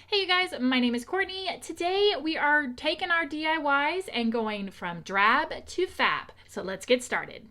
Hey you guys, my name is Courtney. Today we are taking our DIYs and going from DRAB to FAB. So let's get started.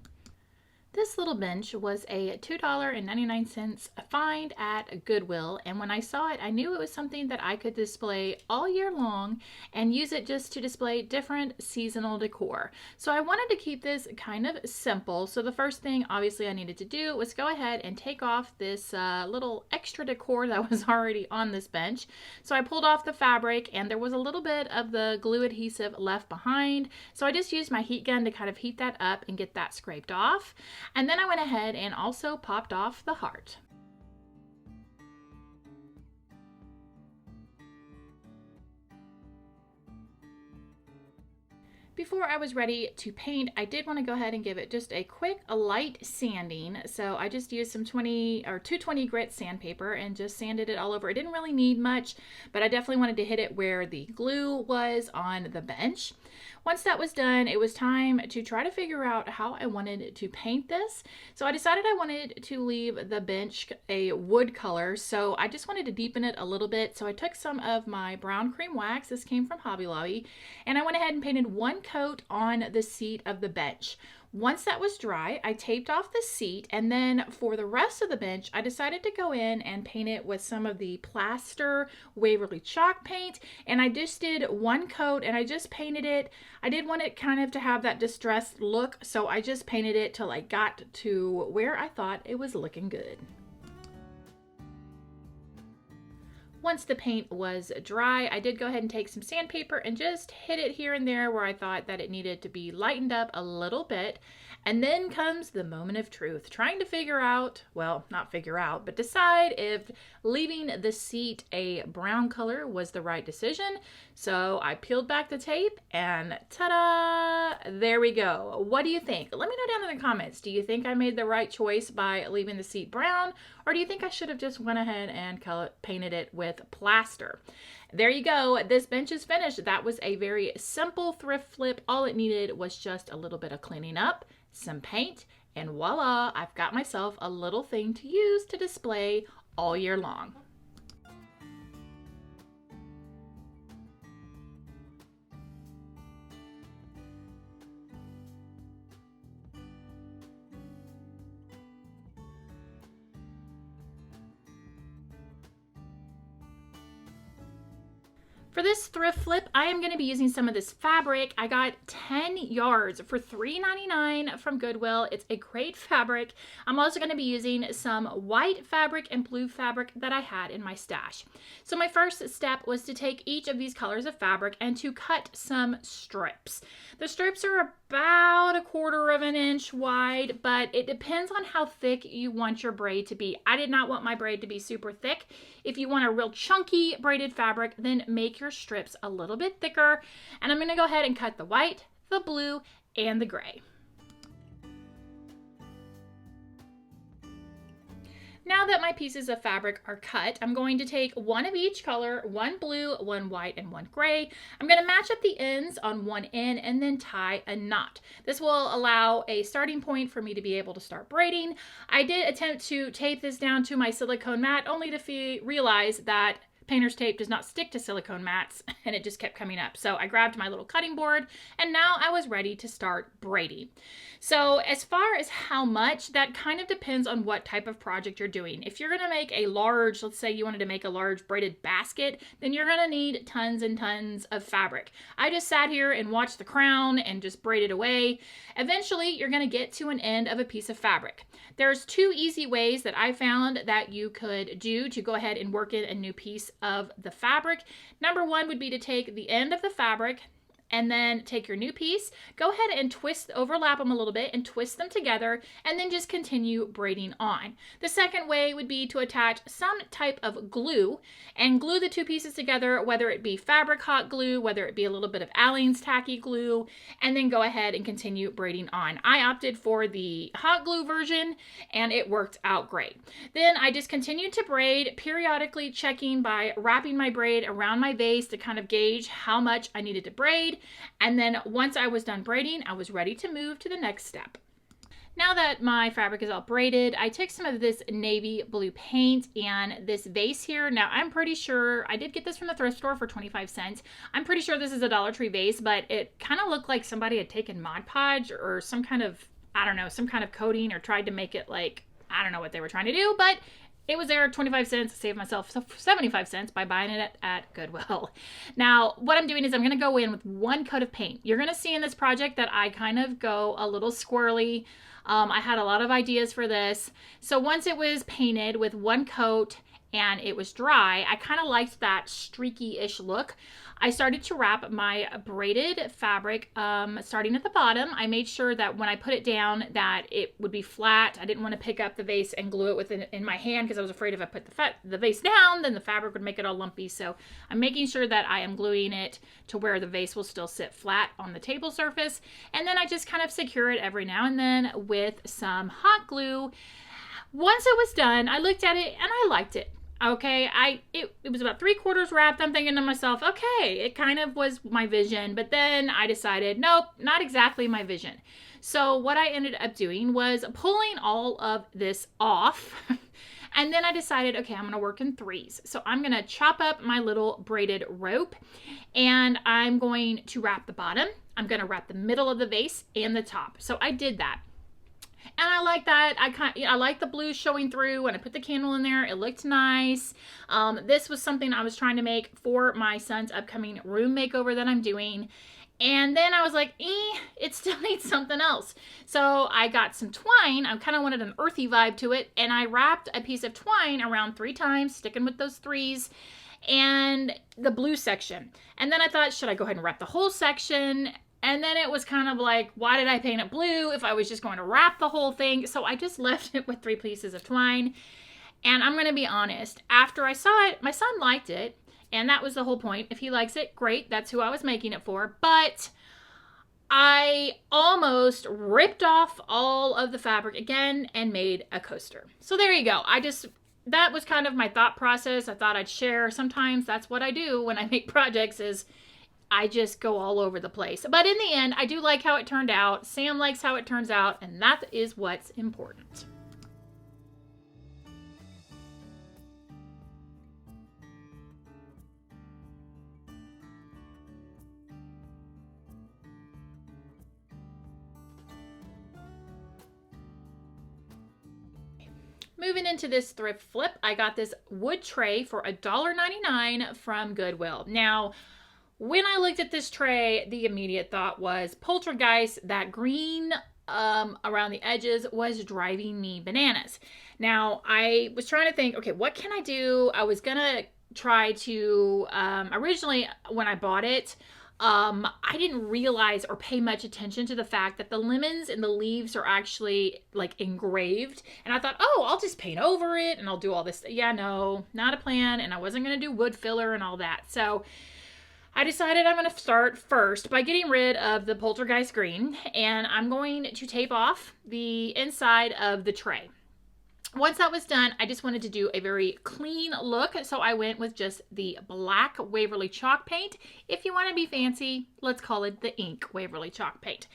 This little bench was a $2.99 find at Goodwill, and when I saw it, I knew it was something that I could display all year long and use it just to display different seasonal decor. So I wanted to keep this kind of simple. So the first thing obviously I needed to do was go ahead and take off this little extra decor that was already on this bench. So I pulled off the fabric and there was a little bit of the glue adhesive left behind. So I just used my heat gun to kind of heat that up and get that scraped off. And then I went ahead and also popped off the heart. Before I was ready to paint, I did want to go ahead and give it just a quick light sanding. So I just used some 220 grit sandpaper and just sanded it all over. It didn't really need much, but I definitely wanted to hit it where the glue was on the bench. Once that was done, it was time to try to figure out how I wanted to paint this. So I decided I wanted to leave the bench a wood color. So I just wanted to deepen it a little bit. So I took some of my brown cream wax, this came from Hobby Lobby, and I went ahead and painted one coat on the seat of the bench. Once that was dry, I taped off the seat, and then for the rest of the bench, I decided to go in and paint it with some of the plaster Waverly chalk paint, and I just did one coat and I just painted it. I did want it kind of to have that distressed look, so I just painted it till I got to where I thought it was looking good. Once the paint was dry, I did go ahead and take some sandpaper and just hit it here and there where I thought that it needed to be lightened up a little bit. And then comes the moment of truth, trying to figure out, well, not figure out, but decide if leaving the seat a brown color was the right decision. So I peeled back the tape and ta-da, there we go. What do you think? Let me know down in the comments. Do you think I made the right choice by leaving the seat brown? Or do you think I should have just went ahead and painted it with plaster? There you go. This bench is finished. That was a very simple thrift flip. All it needed was just a little bit of cleaning up, some paint, and voila, I've got myself a little thing to use to display all year long. For this thrift flip, I am going to be using some of this fabric. I got 10 yards for $3.99 from Goodwill. It's a great fabric. I'm also going to be using some white fabric and blue fabric that I had in my stash. So my first step was to take each of these colors of fabric and to cut some strips. The strips are about 1/4 of an inch wide, but it depends on how thick you want your braid to be. I did not want my braid to be super thick. If you want a real chunky braided fabric, then make your strips a little bit thicker. And I'm going to go ahead and cut the white, the blue, and the gray. Now that my pieces of fabric are cut, I'm going to take one of each color, one blue, one white, and one gray. I'm going to match up the ends on one end and then tie a knot. This will allow a starting point for me to be able to start braiding. I did attempt to tape this down to my silicone mat only to realize that painter's tape does not stick to silicone mats, and it just kept coming up. So I grabbed my little cutting board, and now I was ready to start braiding. So as far as how much, that kind of depends on what type of project you're doing. If you're gonna make a large, let's say you wanted to make a large braided basket, then you're gonna need tons and tons of fabric. I just sat here and watched the crown and just braided away. Eventually, you're gonna get to an end of a piece of fabric. There's two easy ways that I found that you could do to go ahead and work in a new piece of the fabric. Number one would be to take the end of the fabric and then take your new piece, go ahead and overlap them a little bit and twist them together, and then just continue braiding on. The second way would be to attach some type of glue and glue the two pieces together, whether it be fabric hot glue, whether it be a little bit of Aleene's tacky glue, and then go ahead and continue braiding on. I opted for the hot glue version and it worked out great. Then I just continued to braid, periodically checking by wrapping my braid around my vase to kind of gauge how much I needed to braid. And then once I was done braiding, I was ready to move to the next step. Now that my fabric is all braided, I took some of this navy blue paint and this vase here. Now, I'm pretty sure, I did get this from the thrift store for 25 cents. I'm pretty sure this is a Dollar Tree vase, but it kind of looked like somebody had taken Mod Podge or some kind of, I don't know, some kind of coating or tried to make it like, I don't know what they were trying to do, but it was there, 25 cents, saved myself 75 cents by buying it at Goodwill. Now, what I'm doing is I'm gonna go in with one coat of paint. You're gonna see in this project that I kind of go a little squirrely. I had a lot of ideas for this. So once it was painted with one coat and it was dry, I kind of liked that streaky-ish look. I started to wrap my braided fabric starting at the bottom. I made sure that when I put it down that it would be flat. I didn't want to pick up the vase and glue it in my hand because I was afraid if I put the vase down, then the fabric would make it all lumpy. So I'm making sure that I am gluing it to where the vase will still sit flat on the table surface. And then I just kind of secure it every now and then with some hot glue. Once it was done, I looked at it and I liked it. Okay, it was about 3/4 wrapped. I'm thinking to myself, okay, it kind of was my vision, but then I decided, nope, not exactly my vision. So what I ended up doing was pulling all of this off. And then I decided, okay, I'm going to work in threes. So I'm going to chop up my little braided rope and I'm going to wrap the bottom. I'm going to wrap the middle of the vase and the top. So I did that. And I like that. I like the blue showing through. When I put the candle in there, it looked nice. This was something I was trying to make for my son's upcoming room makeover that I'm doing. And then I was like, it still needs something else. So I got some twine. I kind of wanted an earthy vibe to it. And I wrapped a piece of twine around 3 times, sticking with those 3s, and the blue section. And then I thought, should I go ahead and wrap the whole section? And then it was kind of like, why did I paint it blue if I was just going to wrap the whole thing? So I just left it with 3 pieces of twine. And I'm going to be honest, after I saw it, my son liked it. And that was the whole point. If he likes it, great. That's who I was making it for. But I almost ripped off all of the fabric again and made a coaster. So there you go. That was kind of my thought process. I thought I'd share. Sometimes that's what I do when I make projects is I just go all over the place. But in the end, I do like how it turned out. Sam likes how it turns out, and that is what's important. Moving into this thrift flip, I got this wood tray for $1.99 from Goodwill. Now, when I looked at this tray, the immediate thought was poltergeist. That green around the edges was driving me bananas. Now, I was trying to think, okay, what can I do? I was going to try to, originally when I bought it, I didn't realize or pay much attention to the fact that the lemons and the leaves are actually like engraved. And I thought, oh, I'll just paint over it and I'll do all this. Yeah, no, not a plan. And I wasn't going to do wood filler and all that. So I decided I'm going to start first by getting rid of the poltergeist green, and I'm going to tape off the inside of the tray. Once that was done, I just wanted to do a very clean look, so I went with just the black Waverly chalk paint. If you want to be fancy, let's call it the ink Waverly chalk paint.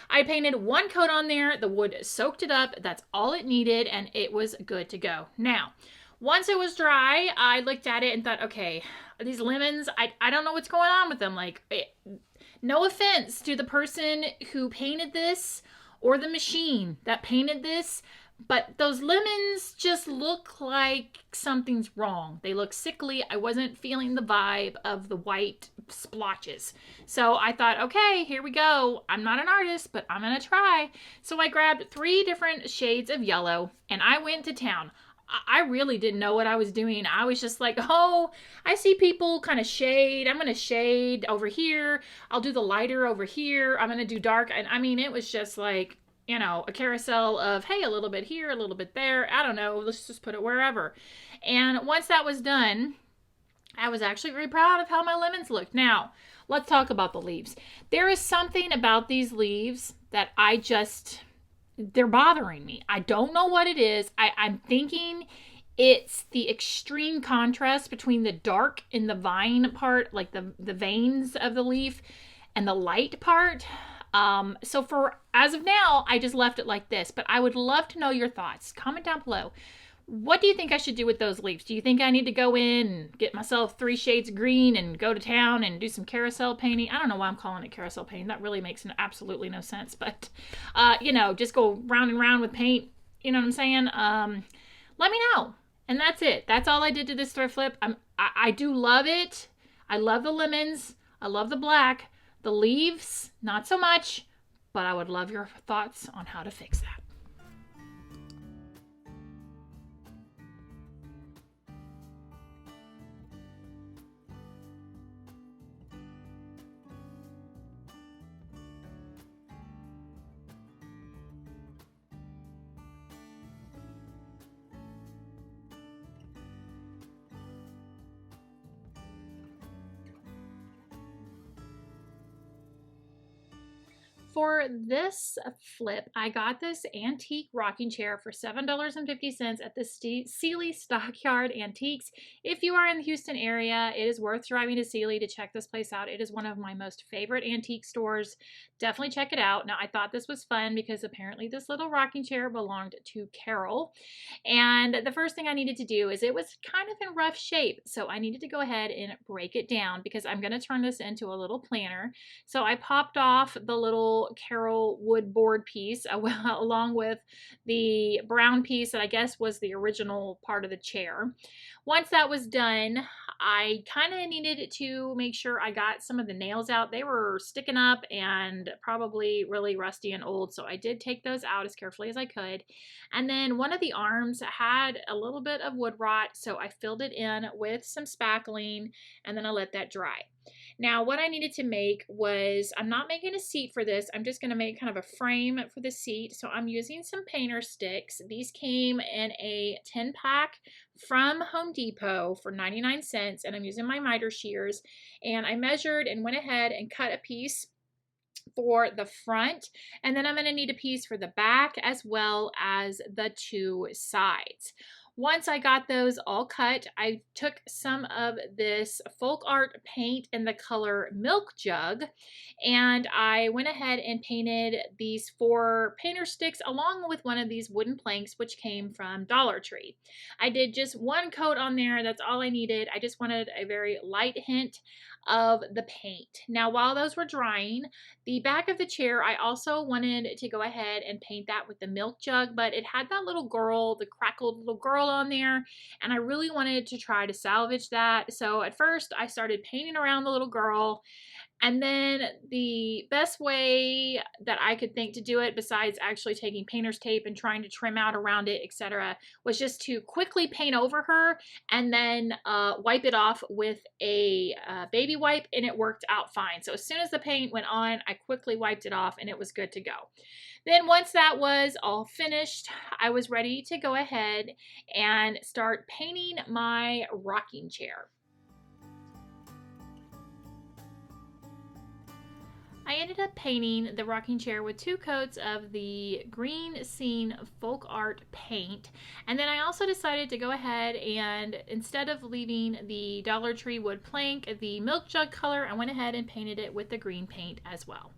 I painted 1 coat on there, the wood soaked it up, that's all it needed, and it was good to go. Now, once it was dry, I looked at it and thought, okay, these lemons, I don't know what's going on with them. Like, no offense to the person who painted this or the machine that painted this, but those lemons just look like something's wrong. They look sickly. I wasn't feeling the vibe of the white splotches. So I thought, okay, here we go. I'm not an artist, but I'm going to try. So I grabbed 3 different shades of yellow and I went to town. I really didn't know what I was doing. I was just like, oh, I see people kind of shade. I'm going to shade over here. I'll do the lighter over here. I'm going to do dark. And I mean, it was just like, you know, a carousel of, hey, a little bit here, a little bit there. I don't know. Let's just put it wherever. And once that was done, I was actually very proud of how my lemons looked. Now, let's talk about the leaves. There is something about these leaves that they're bothering me. I don't know what it is. I'm thinking it's the extreme contrast between the dark in the vine part, like the veins of the leaf, and the light part. So for as of now, I just left it like this, but I would love to know your thoughts. Comment down below. What do you think I should do with those leaves? Do you think I need to go in and get myself 3 shades green and go to town and do some carousel painting? I don't know why I'm calling it carousel painting. That really makes absolutely no sense. But, you know, just go round and round with paint. You know what I'm saying? Let me know. And that's it. That's all I did to this thrift flip. I do love it. I love the lemons. I love the black. The leaves, not so much. But I would love your thoughts on how to fix that. For this flip, I got this antique rocking chair for $7.50 at the Sealy Stockyard Antiques. If you are in the Houston area, it is worth driving to Sealy to check this place out. It is one of my most favorite antique stores. Definitely check it out. Now, I thought this was fun because apparently this little rocking chair belonged to Carol. And the first thing I needed to do is it was kind of in rough shape. So I needed to go ahead and break it down because I'm going to turn this into a little planner. So I popped off the little Carol wood board piece along with the brown piece that I guess was the original part of the chair. Once that was done, I kind of needed to make sure I got some of the nails out. They were sticking up and probably really rusty and old, so I did take those out as carefully as I could. And then one of the arms had a little bit of wood rot, so I filled it in with some spackling and then I let that dry. Now, what I needed to make was, I'm not making a seat for this. I'm just going to make kind of a frame for the seat. So I'm using some painter sticks. These came in a 10-pack from Home Depot for 99 cents. And I'm using my miter shears. And I measured and went ahead and cut a piece for the front. And then I'm going to need a piece for the back as well as the 2 sides. Once I got those all cut, I took some of this folk art paint in the color Milk Jug, and I went ahead and painted these 4 painter sticks along with one of these wooden planks, which came from Dollar Tree. I did just 1 coat on there. That's all I needed. I just wanted a very light hint of the paint. Now, while those were drying, the back of the chair, I also wanted to go ahead and paint that with the Milk Jug, but it had that little girl, the crackled little girl on there, and I really wanted to try to salvage that. So at first I started painting around the little girl, and then the best way that I could think to do it, besides actually taking painter's tape and trying to trim out around it, etc., was just to quickly paint over her and then wipe it off with a baby wipe, and it worked out fine. So as soon as the paint went on, I quickly wiped it off and it was good to go. Then once that was all finished, I was ready to go ahead and start painting my rocking chair. I ended up painting the rocking chair with 2 coats of the Green Scene Folk Art paint, and then I also decided to go ahead and, instead of leaving the Dollar Tree wood plank, the Milk Jug color, I went ahead and painted it with the green paint as well.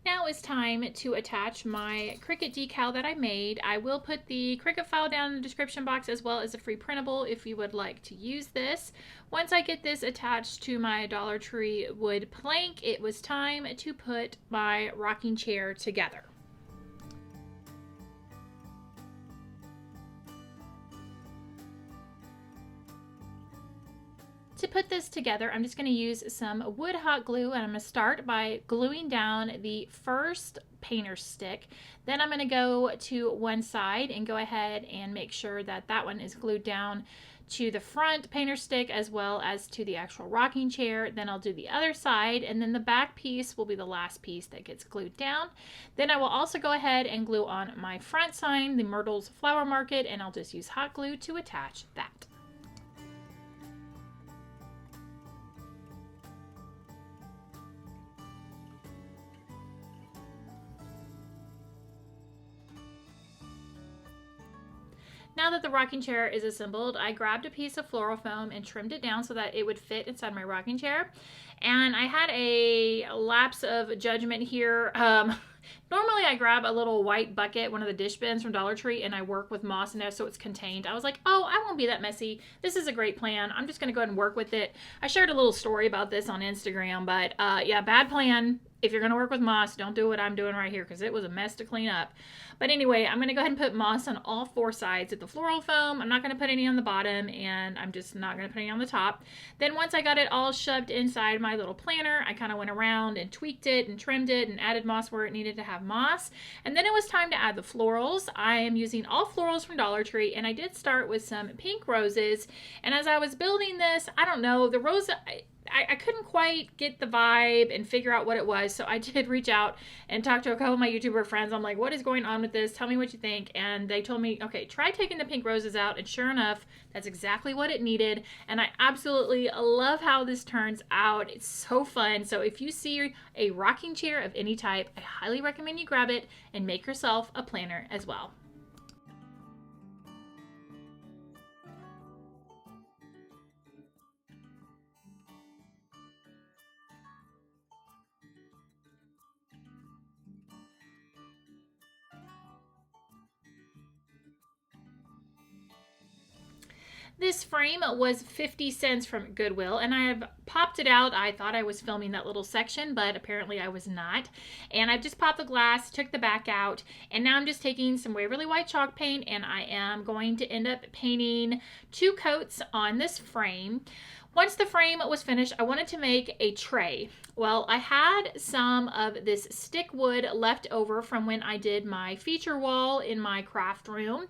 Now it's time to attach my Cricut decal that I made. I will put the Cricut file down in the description box as well as a free printable if you would like to use this. Once I get this attached to my Dollar Tree wood plank, it was time to put my rocking chair together. To put this together, I'm just going to use some wood hot glue, and I'm going to start by gluing down the first painter stick. Then I'm going to go to one side and go ahead and make sure that that one is glued down to the front painter stick as well as to the actual rocking chair. Then I'll do the other side, and then the back piece will be the last piece that gets glued down. Then I will also go ahead and glue on my front sign, the Myrtle's Flower Market, and I'll just use hot glue to attach that. Now that the rocking chair is assembled, I grabbed a piece of floral foam and trimmed it down so that it would fit inside my rocking chair. And I had a lapse of judgment here. Normally I grab a little white bucket, one of the dish bins from Dollar Tree, and I work with moss in there so it's contained. I was like, oh, I won't be that messy. This is a great plan. I'm just going to go ahead and work with it. I shared a little story about this on Instagram, but yeah, bad plan. If you're going to work with moss, don't do what I'm doing right here because it was a mess to clean up. But anyway, I'm going to go ahead and put moss on all 4 sides of the floral foam. I'm not going to put any on the bottom, and I'm just not going to put any on the top. Then once I got it all shoved inside my little planter, I kind of went around and tweaked it and trimmed it and added moss where it needed to have moss. And then it was time to add the florals. I am using all florals from Dollar Tree, and I did start with some pink roses. And as I was building this, I don't know, the rose... I couldn't quite get the vibe and figure out what it was, so I did reach out and talk to a couple of my YouTuber friends. I'm like, what is going on with this? Tell me what you think. And they told me, okay, try taking the pink roses out, and sure enough, that's exactly what it needed. And I absolutely love how this turns out. It's so fun. So if you see a rocking chair of any type, I highly recommend you grab it and make yourself a planner as well. This frame was 50 cents from Goodwill, and I have popped it out. I thought I was filming that little section, but apparently I was not. And I just popped the glass, took the back out, and now I'm just taking some Waverly White chalk paint, and I am going to end up painting 2 coats on this frame. Once the frame was finished, I wanted to make a tray. Well, I had some of this stick wood left over from when I did my feature wall in my craft room,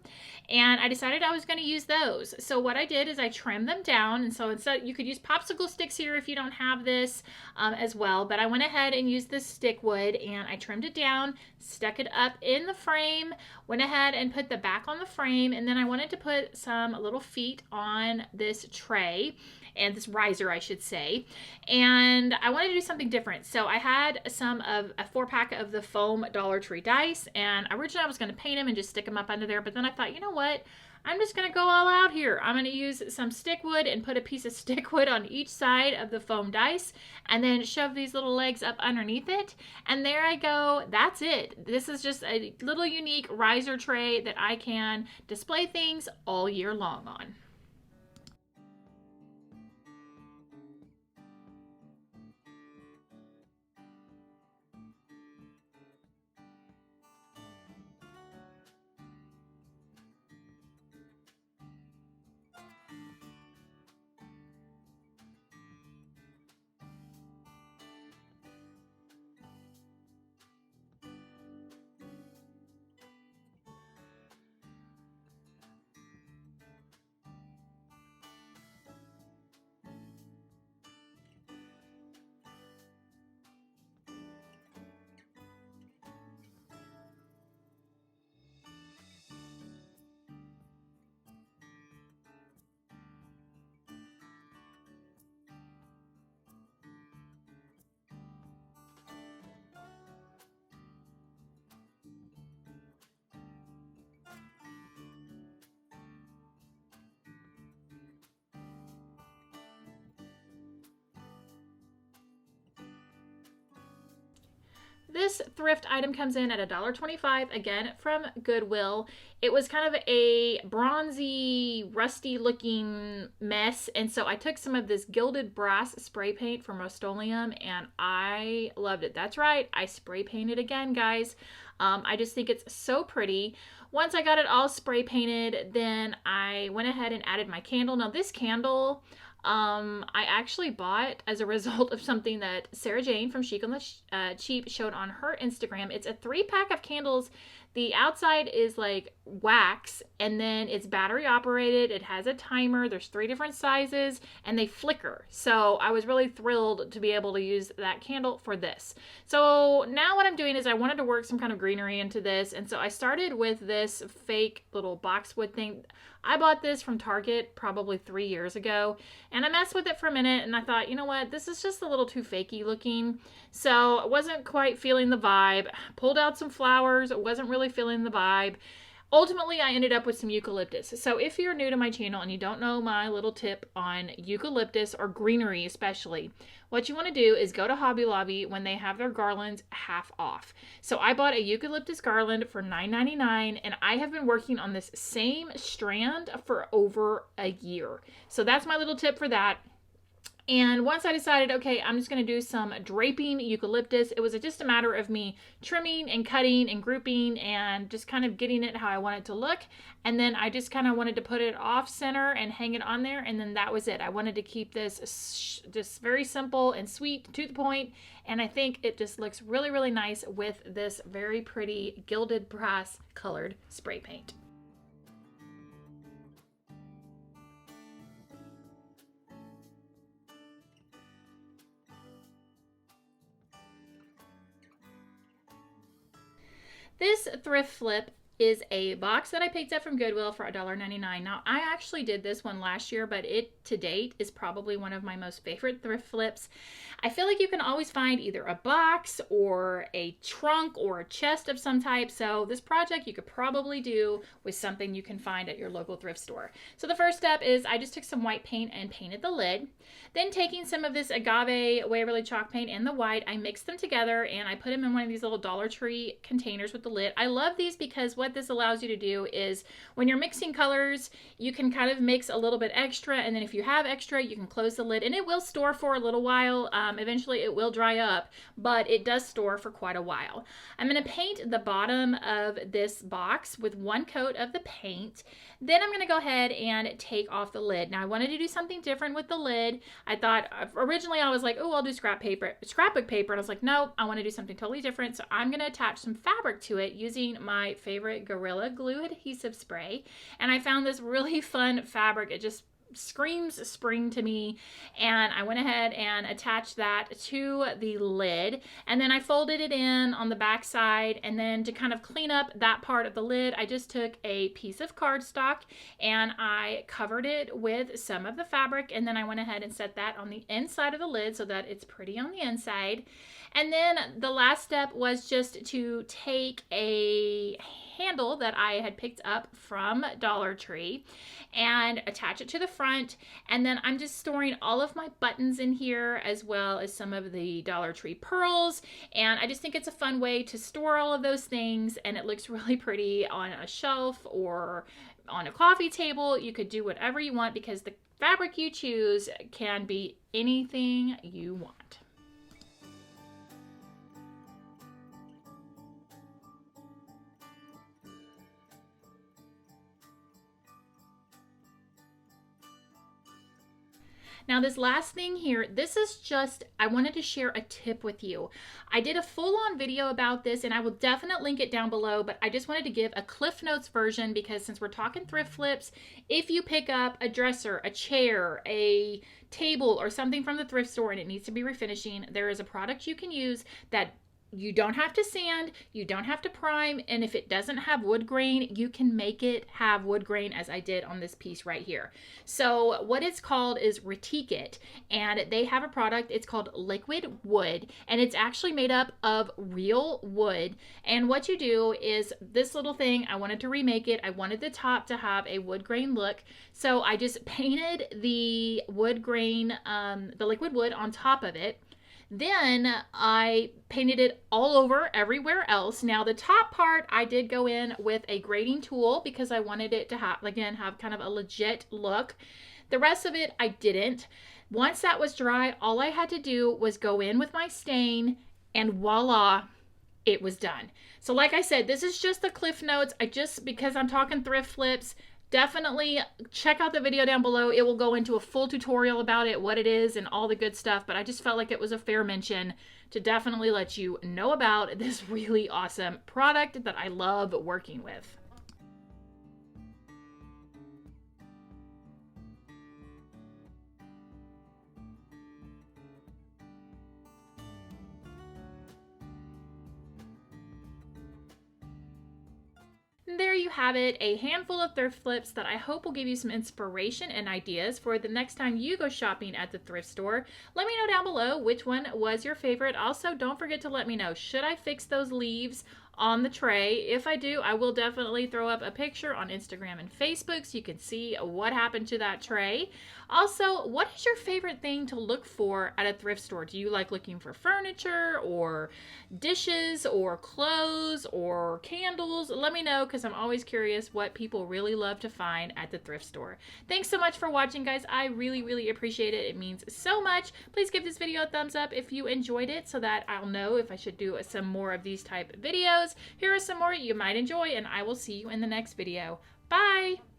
and I decided I was going to use those. So what I did is I trimmed them down, and so instead you could use popsicle sticks here if you don't have this as well, but I went ahead and used this stick wood, and I trimmed it down, stuck it up in the frame, went ahead and put the back on the frame, and then I wanted to put some little feet on this tray, and this riser I should say, and I wanted to do something different. So I had some of a 4-pack of the foam Dollar Tree dice, and originally I was going to paint them and just stick them up under there, but then I thought, you know what, I'm just going to go all out here. I'm going to use some stick wood and put a piece of stick wood on each side of the foam dice, and then shove these little legs up underneath it, and there I go. That's it. This is just a little unique riser tray that I can display things all year long on. This thrift item comes in at $1.25, again from Goodwill. It was kind of a bronzy, rusty looking mess, and so I took some of this gilded brass spray paint from Rust-Oleum, and I loved it. That's right, I spray painted again, guys. I just think it's so pretty. Once I got it all spray painted, then I went ahead and added my candle. Now this candle, I actually bought as a result of something that Sarah Jane from Chic on the Cheap showed on her Instagram. It's a 3-pack of candles. The outside is like wax, and then it's battery operated. It has a timer. There's 3 different sizes, and they flicker. So I was really thrilled to be able to use that candle for this. So now what I'm doing is I wanted to work some kind of greenery into this, and so I started with this fake little boxwood thing. I bought this from Target probably 3 years ago, and I messed with it for a minute, and I thought, you know what, this is just a little too fakey looking, so I wasn't quite feeling the vibe. Pulled out some flowers, it wasn't really feeling the vibe. ultimately I ended up with some eucalyptus. So if you're new to my channel and you don't know my little tip on eucalyptus or greenery especially, what you want to do is go to Hobby Lobby when they have their garlands half off. So I bought a eucalyptus garland for $9.99 and I have been working on this same strand for over a year. So that's my little tip for that. And once I decided, okay, I'm just going to do some draping eucalyptus, it was just a matter of me trimming and cutting and grouping and just kind of getting it how I want it to look. And then I just kind of wanted to put it off center and hang it on there. And then that was it. I wanted to keep this just very simple and sweet, to the point. And I think it just looks really, really nice with this very pretty gilded brass colored spray paint. This thrift flip is a box that I picked up from Goodwill for $1.99. Now, I actually did this one last year, but it to date is probably one of my most favorite thrift flips. I feel like you can always find either a box or a trunk or a chest of some type. So this project you could probably do with something you can find at your local thrift store. So the first step is I just took some white paint and painted the lid. Then taking some of this Agave Waverly chalk paint and the white, I mixed them together and I put them in one of these little Dollar Tree containers with the lid. I love these because what this allows you to do is when you're mixing colors, you can kind of mix a little bit extra, and then if you have extra, you can close the lid and it will store for a little while. Eventually it will dry up, but it does store for quite a while. I'm going to paint the bottom of this box with one coat of the paint. Then I'm going to go ahead and take off the lid. Now I wanted to do something different with the lid. I thought originally I was like, oh, I'll do scrapbook paper. And I was like, no, I want to do something totally different. So I'm going to attach some fabric to it using my favorite Gorilla Glue adhesive spray. And I found this really fun fabric. It just screams spring to me, and I went ahead and attached that to the lid, and then I folded it in on the back side. And then to kind of clean up that part of the lid, I just took a piece of cardstock and I covered it with some of the fabric, and then I went ahead and set that on the inside of the lid so that it's pretty on the inside. And then the last step was just to take a handle that I had picked up from Dollar Tree and attach it to the front. And then I'm just storing all of my buttons in here, as well as some of the Dollar Tree pearls. And I just think it's a fun way to store all of those things, and it looks really pretty on a shelf or on a coffee table. You could do whatever you want because the fabric you choose can be anything you want. Now this last thing here, this is just, I wanted to share a tip with you. I did a full-on video about this and I will definitely link it down below, but I just wanted to give a Cliff Notes version because since we're talking thrift flips, if you pick up a dresser, a chair, a table, or something from the thrift store and it needs to be refinishing, there is a product you can use that you don't have to sand, you don't have to prime, and if it doesn't have wood grain, you can make it have wood grain as I did on this piece right here. So what it's called is Cricut, and they have a product, it's called Liquid Wood, and it's actually made up of real wood. And what you do is this little thing, I wanted to remake it, I wanted the top to have a wood grain look, so I just painted the wood grain, the liquid wood on top of it. Then I painted it all over everywhere else. Now the top part I did go in with a grading tool because I wanted it to have, again, have kind of a legit look. The rest of it I didn't. Once that was dry, all I had to do was go in with my stain and voila, it was done. So like I said, this is just the Cliff Notes. Because I'm talking thrift flips, definitely check out the video down below. It will go into a full tutorial about it, what it is, and all the good stuff. But I just felt like it was a fair mention to definitely let you know about this really awesome product that I love working with. There you have it, a handful of thrift flips that I hope will give you some inspiration and ideas for the next time you go shopping at the thrift store. Let me know down below which one was your favorite. Also, don't forget to let me know, should I fix those leaves on the tray. If I do, I will definitely throw up a picture on Instagram and Facebook so you can see what happened to that tray. Also, what is your favorite thing to look for at a thrift store? Do you like looking for furniture or dishes or clothes or candles? Let me know, because I'm always curious what people really love to find at the thrift store. Thanks so much for watching, guys. I really appreciate it. It means so much. Please give this video a thumbs up if you enjoyed it so that I'll know if I should do some more of these type videos. Here are some more you might enjoy, and I will see you in the next video. Bye!